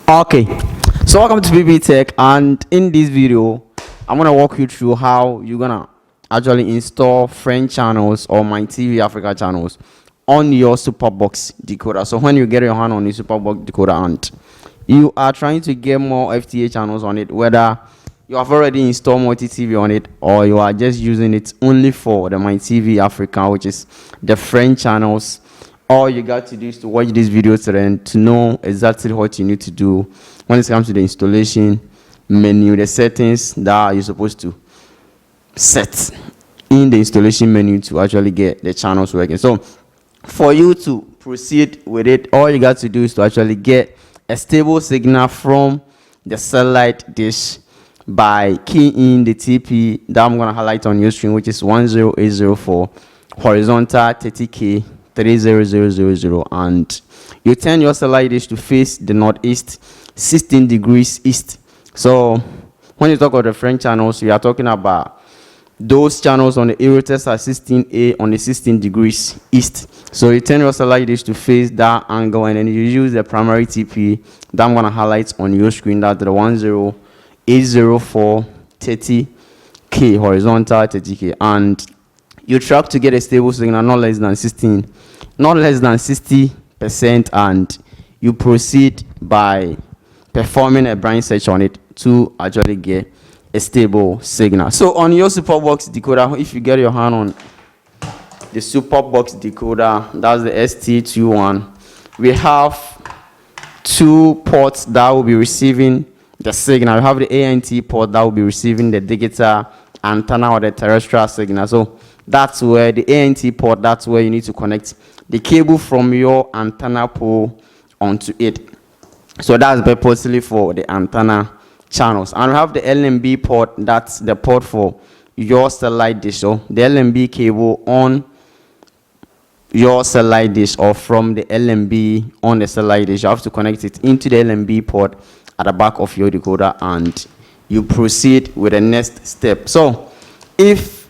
Okay, so welcome to Pbteck, and in this video I'm gonna walk you through how you're gonna actually install French channels or My TV Africa channels on your SuperBox decoder. So when you get your hand on the SuperBox decoder and you are trying to get more FTA channels on it, whether you have already installed multi TV on it or you are just using it only for the My TV Africa, which is the French channels, all you got to do is to watch this video to know exactly what you need to do when it comes to the installation menu, the settings that you're supposed to set in the installation menu to actually get the channels working. So for you to proceed with it, all you got to do is to actually get a stable signal from the satellite dish by keying the TP that I'm going to highlight on your screen, which is 10804 horizontal 30K 30000, and you turn your satellite dish to face the northeast 16 degrees east. So when you talk about the French channels, we are talking about those channels on the Eutelsat 16A on the 16 degrees east. So you turn your satellite dish to face that angle, and then you use the primary TP that I'm going to highlight on your screen, that's the 10804 30K horizontal 30K, and you track to get a stable signal not less than 60%, and you proceed by performing a blind search on it to actually get a stable signal. So on your SuperBox decoder, if you get your hand on the SuperBox decoder, that's the ST21, we have two ports that will be receiving the signal. We have the ANT port that will be receiving the digital antenna or the terrestrial signal. So that's where the ANT port, that's where you need to connect the cable from your antenna pole onto it. So that's purposely for the antenna channels. And we have the LMB port, that's the port for your satellite dish. So the LMB cable on your satellite dish, or from the LMB on the satellite dish, you have to connect it into the LMB port at the back of your decoder, and you proceed with the next step. So if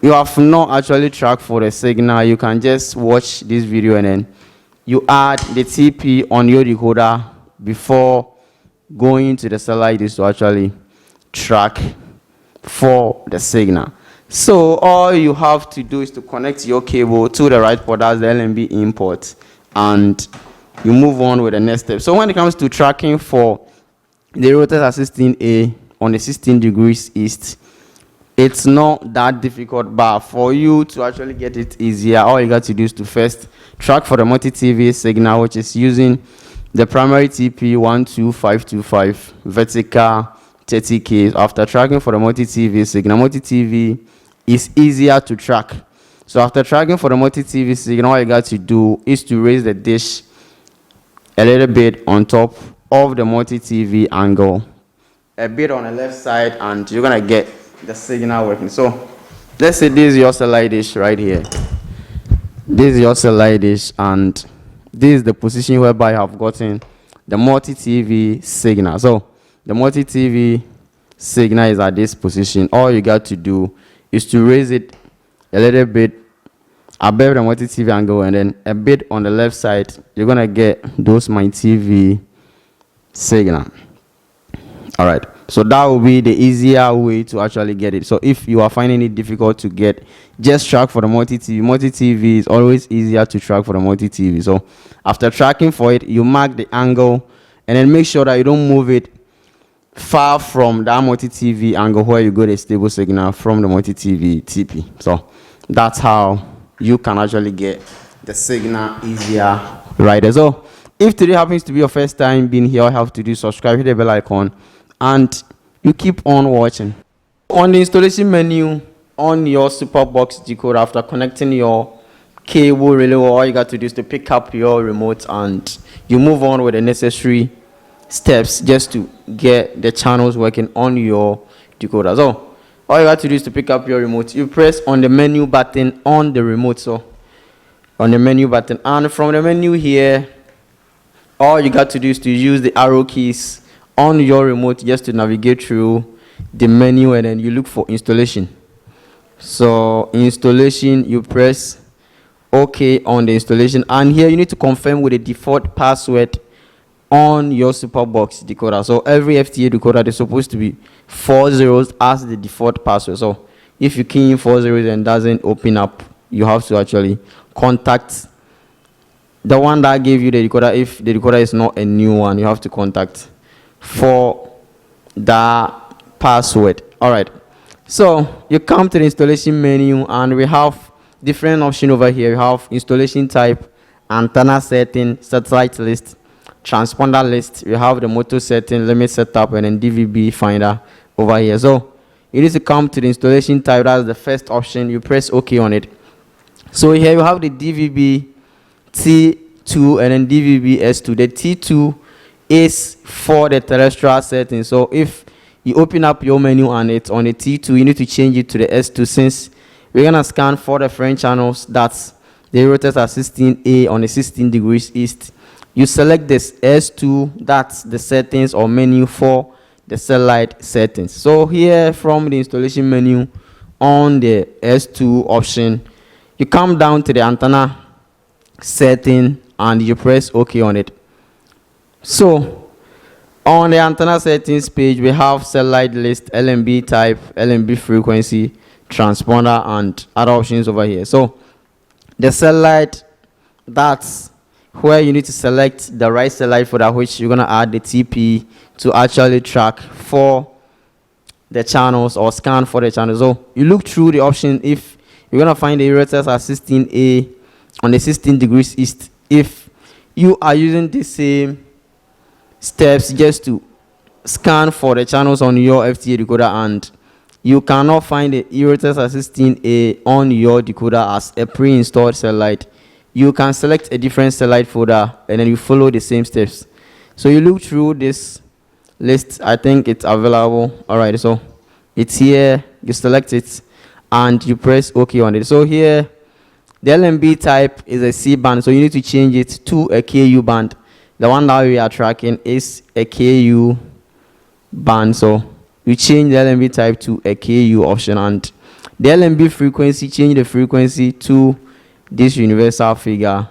you have not actually tracked for the signal, you can just watch this video and then you add the TP on your decoder before going to the satellite dish to actually track for the signal. So all you have to do is to connect your cable to the right port, that's the LMB import, and you move on with the next step. So when it comes to tracking for the Eutelsat 16A on the 16 degrees east, it's not that difficult, but for you to actually get it easier, all you got to do is to first track for the multi-TV signal, which is using the primary TP 12525 vertical 30K. After tracking for the multi-TV signal, multi-TV is easier to track. So after tracking for the multi-TV signal, all you got to do is to raise the dish a little bit on top of the multi-TV angle, a bit on the left side, and you're gonna get the signal working. So let's say this is your satellite dish right here. This is your satellite dish, and this is the position whereby I have gotten the multi-TV signal. So the multi-TV signal is at this position. All you got to do is to raise it a little bit above the multi-TV angle, and then a bit on the left side, you're gonna get those My TV signal. All right, so that will be the easier way to actually get it. So if you are finding it difficult to get, just track for the multi-TV. Multi-TV is always easier to track for the multi-TV. So after tracking for it, you mark the angle and then make sure that you don't move it far from that multi-TV angle where you get a stable signal from the multi-TV TP. So that's how you can actually get the signal easier right there. So if today happens to be your first time being here, all you have to do is subscribe, hit the bell icon, and you keep on watching. On the installation menu on your SuperBox decoder, after connecting your cable relay, all you got to do is to pick up your remote and you move on with the necessary steps just to get the channels working on your decoder. So all you got to do is to pick up your remote. You press on the menu button on the remote, so on the menu button, and from the menu here, all you got to do is to use the arrow keys on your remote just to navigate through the menu, and then you look for installation. So installation, you press OK on the installation, and here you need to confirm with the default password on your SuperBox decoder. So every FTA decoder is supposed to be 4 zeros as the default password. So if you key in 4 zeros and doesn't open up, you have to actually contact the one that gave you the decoder. If the decoder is not a new one, you have to contact for the password. All right, so you come to the installation menu and we have different options over here. We have installation type, antenna setting, satellite list, transponder list. We have the motor setting, limit setup, and then DVB finder over here. So you need to come to the installation type. That's the first option. You press OK on it. So here you have the DVB T2 and then DVB S2. The T2 is for the terrestrial setting. So if you open up your menu and it's on the T2, you need to change it to the S2 since we're gonna scan for the French channels. That's the Eutelsat 16A on the 16 degrees east. You select this S2, that's the settings or menu for the satellite settings. So here from the installation menu on the S2 option, you come down to the antenna setting and you press OK on it. So on the antenna settings page, we have satellite list, LMB type, LMB frequency, transponder, and other options over here. So the satellite, that's where you need to select the right satellite for that, which you're going to add the TP to actually track for the channels or scan for the channels. So you look through the option. If you're going to find the Eutelsat 16A on the 16 degrees east, if you are using the same steps just to scan for the channels on your FTA decoder and you cannot find the Eutelsat 16A on your decoder as a pre-installed satellite, you can select a different satellite folder and then you follow the same steps. So you look through this list. I think it's available. All right, so it's here. You select it and you press OK on it. So here the LMB type is a C band, so you need to change it to a KU band. The one that we are tracking is a KU band, so you change the LMB type to a KU option, and the LMB frequency, change the frequency to this universal figure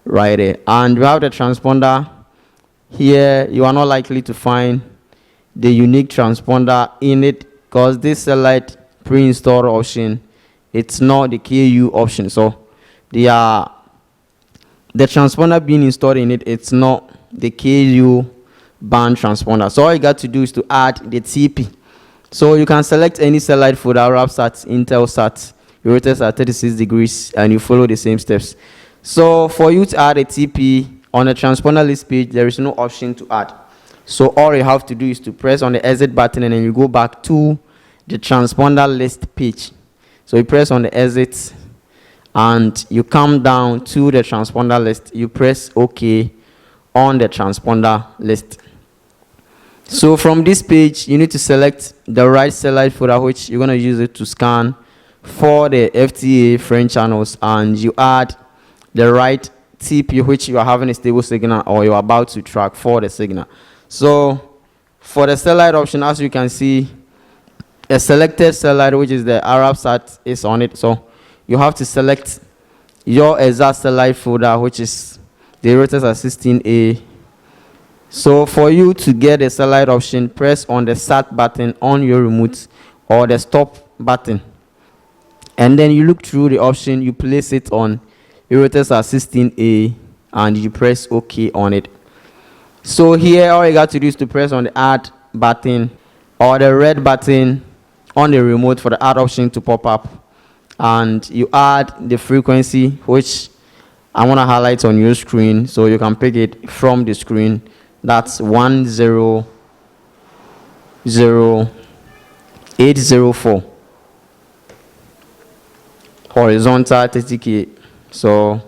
right there. And we have the transponder here. You are not likely to find the unique transponder in it because this satellite pre-installed option, it's not the KU option. So the transponder being installed in it, it's not the KU band transponder. So all you got to do is to add the TP. So you can select any satellite for the Arabsat, Intelsat, Eutelsat 36 degrees, and you follow the same steps. So for you to add a TP on a transponder list page, there is no option to add. So all you have to do is to press on the exit button and then you go back to the transponder list page. So you press on the exit and you come down to the transponder list. You press OK on the transponder list. So from this page, you need to select the right satellite folder, which you're going to use it to scan for the FTA French channels, and you add the right TP, which you are having a stable signal or you're about to track for the signal. So for the satellite option, as you can see, a selected satellite, which is the Arabsat, is on it. So you have to select your exact satellite folder, which is the Eutelsat 16A. So for you to get the satellite option, press on the start button on your remote or the stop button. And then you look through the option, you place it on Eutelsat 16A and you press OK on it. So here all you got to do is to press on the add button or the red button on the remote for the add option to pop up, and you add the frequency, which I want to highlight on your screen so you can pick it from the screen. That's 100,804 horizontal 30K, so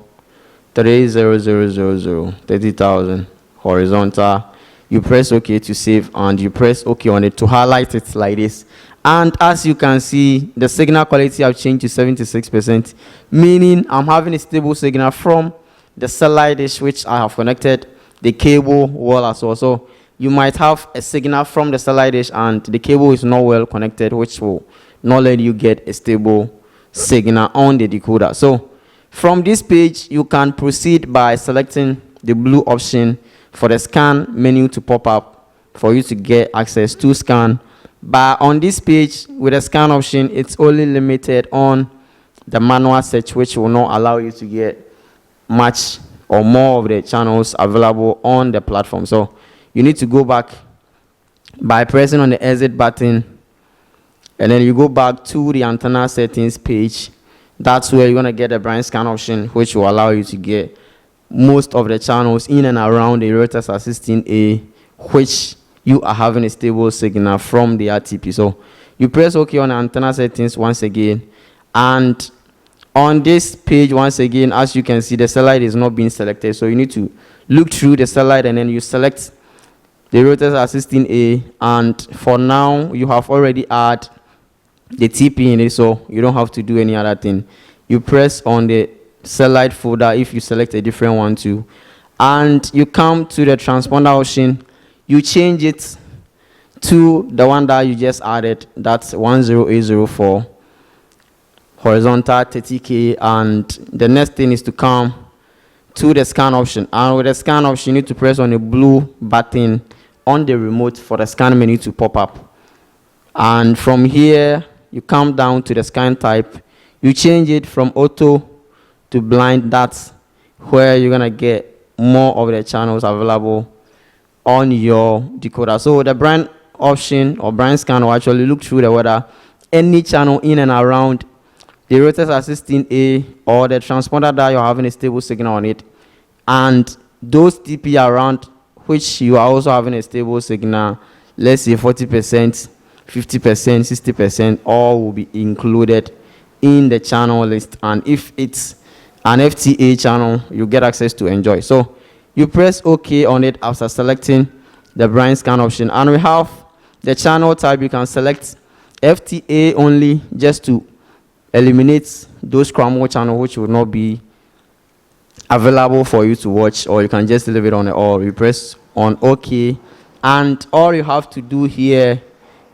30,000 30,000 horizontal. You press OK to save and you press OK on it to highlight it like this. And as you can see, the signal quality have changed to 76%, meaning I'm having a stable signal from the satellite dish which I have connected the cable well as well. So you might have a signal from the satellite dish and the cable is not well connected, which will not let you get a stable signal on the decoder. So from this page, you can proceed by selecting the blue option for the scan menu to pop up for you to get access to scan. But on this page with the scan option, it's only limited on the manual search, which will not allow you to get much or more of the channels available on the platform. So you need to go back by pressing on the exit button, and then you go back to the antenna settings page. That's where you're going to get the blind scan option, which will allow you to get most of the channels in and around the Eutelsat 16A, which you are having a stable signal from the RTP. So you press OK on antenna settings once again, and on this page once again, as you can see, the satellite is not being selected. So you need to look through the satellite and then you select the Eutelsat 16A, and for now you have already added the TP in it, so you don't have to do any other thing. You press on the satellite folder if you select a different one too, and you come to the transponder option. You change it to the one that you just added, that's 10804 horizontal 30K, and the next thing is to come to the scan option. And with the scan option, you need to press on the blue button on the remote for the scan menu to pop up, and from here you come down to the scan type. You change it from auto to blind. That's where you're gonna get more of the channels available on your decoder. So the blind option or blind scan will actually look through the weather, any channel in and around the Eutelsat 16A or the transponder that you're having a stable signal on it, and those TP around which you are also having a stable signal, let's say 40%, 50%, 60%, all will be included in the channel list. And if it's an FTA channel, you get access to enjoy. So you press OK on it after selecting the blind scan option, and we have the channel type. You can select FTA only just to eliminate those Cramo channels which will not be available for you to watch, or you can just leave it on the all. You press on OK, and all you have to do here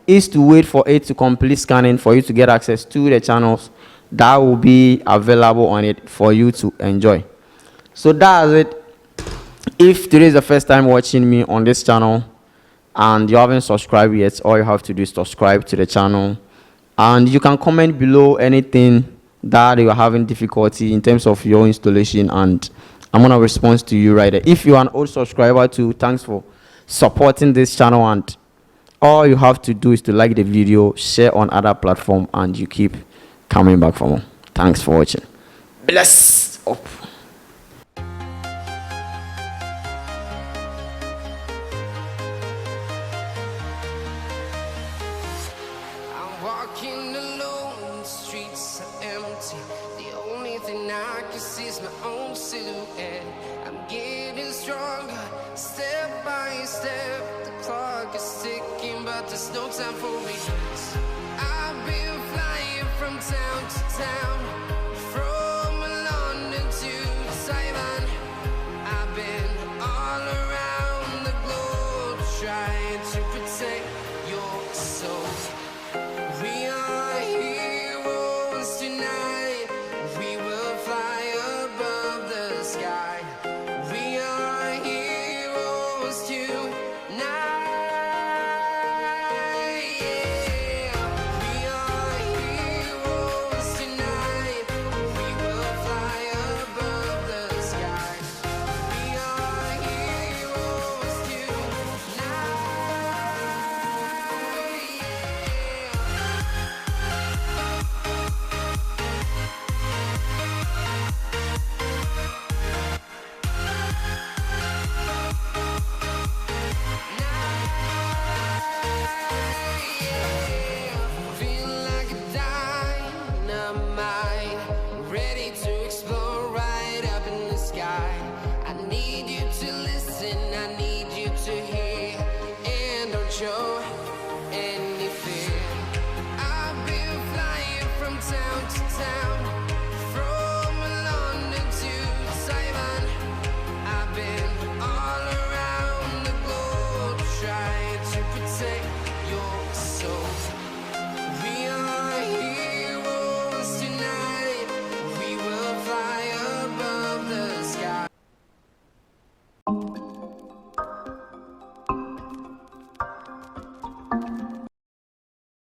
is to wait for it to complete scanning for you to get access to the channels that will be available on it for you to enjoy. So that's it. If today is the first time watching me on this channel and you haven't subscribed yet, all you have to do is subscribe to the channel, and you can comment below anything that you are having difficulty in terms of your installation, and I'm gonna respond to you right there. If you are an old subscriber too, thanks for supporting this channel, and all you have to do is to like the video, share on other platforms, and you keep coming back for more. Thanks for watching. Bless up. Walking alone, the streets are empty. The only thing I can see is my own silhouette. I'm getting stronger, step by step. The clock is ticking, but there's no time for me. I've been flying from town to town.